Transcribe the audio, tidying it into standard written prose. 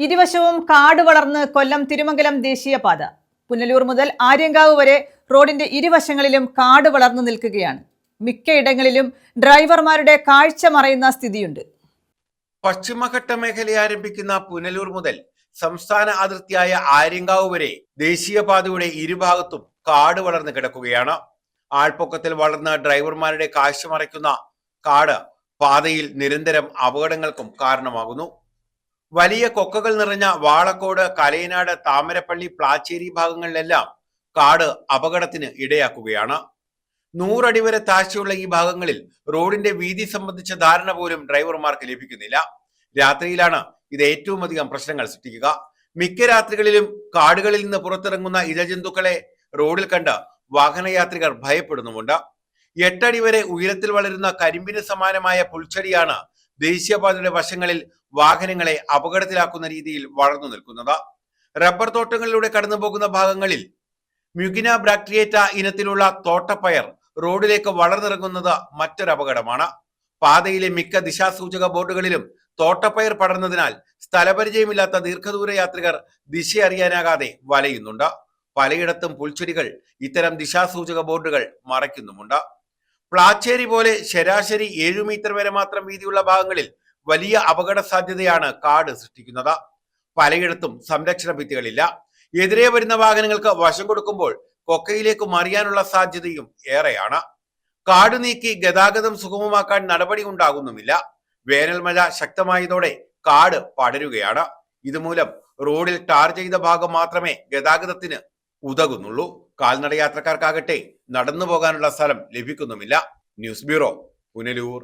ഇരുവശവും കാട് വളർന്ന് കൊല്ലം തിരുമംഗലം ദേശീയപാത. പുനലൂർ മുതൽ ആര്യങ്കാവ് വരെ റോഡിന്റെ ഇരുവശങ്ങളിലും കാട് വളർന്നു നിൽക്കുകയാണ്. മിക്കയിടങ്ങളിലും ഡ്രൈവർമാരുടെ കാഴ്ച മറയുന്ന സ്ഥിതിയുണ്ട്. പശ്ചിമഘട്ട മേഖല ആരംഭിക്കുന്ന പുനലൂർ മുതൽ സംസ്ഥാന അതിർത്തിയായ ആര്യങ്കാവ് വരെ ദേശീയപാതയുടെ ഇരുഭാഗത്തും കാട് വളർന്നു കിടക്കുകയാണ്. ആൾപ്പൊക്കത്തിൽ വളർന്ന ഡ്രൈവർമാരുടെ കാഴ്ച മറയ്ക്കുന്ന കാട് പാതയിൽ നിരന്തരം അപകടങ്ങൾക്കും കാരണമാകുന്നു. വലിയ കൊക്കകൾ നിറഞ്ഞ വാളക്കോട്, കലയനാട്, താമരപ്പള്ളി, പ്ലാച്ചേരി ഭാഗങ്ങളിലെല്ലാം കാട് അപകടത്തിന് ഇടയാക്കുകയാണ്. 100 അടി വരെ താഴ്ചയുള്ള ഈ ഭാഗങ്ങളിൽ റോഡിന്റെ വീതി സംബന്ധിച്ച ധാരണ പോലും ഡ്രൈവർമാർക്ക് ലഭിക്കുന്നില്ല. രാത്രിയിലാണ് ഇത് ഏറ്റവും അധികം പ്രശ്നങ്ങൾ സൃഷ്ടിക്കുക. മിക്ക രാത്രികളിലും കാടുകളിൽ നിന്ന് പുറത്തിറങ്ങുന്ന ഇഴജന്തുക്കളെ റോഡിൽ കണ്ട് വാഹനയാത്രികർ ഭയപ്പെടുന്നുമുണ്ട്. 8 അടി വരെ ഉയരത്തിൽ വളരുന്ന കരിമ്പിന് സമാനമായ പുൽച്ചെടിയാണ് ദേശീയപാതയുടെ വശങ്ങളിൽ വാഹനങ്ങളെ അപകടത്തിലാക്കുന്ന രീതിയിൽ വളർന്നു നിൽക്കുന്നത്. റബ്ബർ തോട്ടങ്ങളിലൂടെ കടന്നു പോകുന്ന ഭാഗങ്ങളിൽ മ്യൂഗിന ബ്രാക്ടീരിയേറ്റ ഇനത്തിലുള്ള തോട്ടപ്പയർ റോഡിലേക്ക് വളർന്നിറങ്ങുന്നത് മറ്റൊരു അപകടമാണ്. പാതയിലെ മിക്ക ദിശാസൂചക ബോർഡുകളിലും തോട്ടപ്പയർ പടർന്നതിനാൽ സ്ഥലപരിചയമില്ലാത്ത ദീർഘദൂര യാത്രികർ ദിശ അറിയാനാകാതെ വലയുന്നുണ്ട്. പലയിടത്തും പുൽച്ചെടികൾ ഇത്തരം ദിശാസൂചക ബോർഡുകൾ മറയ്ക്കുന്നുമുണ്ട്. പ്ലാച്ചേരി പോലെ ശരാശരി 7 മീറ്റർ വരെ മാത്രം വീതിയുള്ള ഭാഗങ്ങളിൽ വലിയ അപകട സാധ്യതയാണ് കാട് സൃഷ്ടിക്കുന്നത്. പലയിടത്തും സംരക്ഷണ ഭിത്തികളില്ല. എതിരെ വരുന്ന വാഹനങ്ങൾക്ക് വശം കൊടുക്കുമ്പോൾ കൊക്കയിലേക്ക് മറിയാനുള്ള സാധ്യതയും ഏറെയാണ്. കാട് നീക്കി ഗതാഗതം സുഗമമാക്കാൻ നടപടി ഉണ്ടാകുന്നുമില്ല. വേനൽ മഴ ശക്തമായതോടെ കാട് പടരുകയാണ്. ഇതുമൂലം റോഡിൽ ടാർ ചെയ്ത ഭാഗം മാത്രമേ ഗതാഗതത്തിന് ഉതകുന്നുള്ളൂ. കാൽനട യാത്രക്കാർക്കാകട്ടെ നടന്നു പോകാനുള്ള സ്ഥലം ലഭിക്കുന്നുമില്ല. News bureau, Punalur.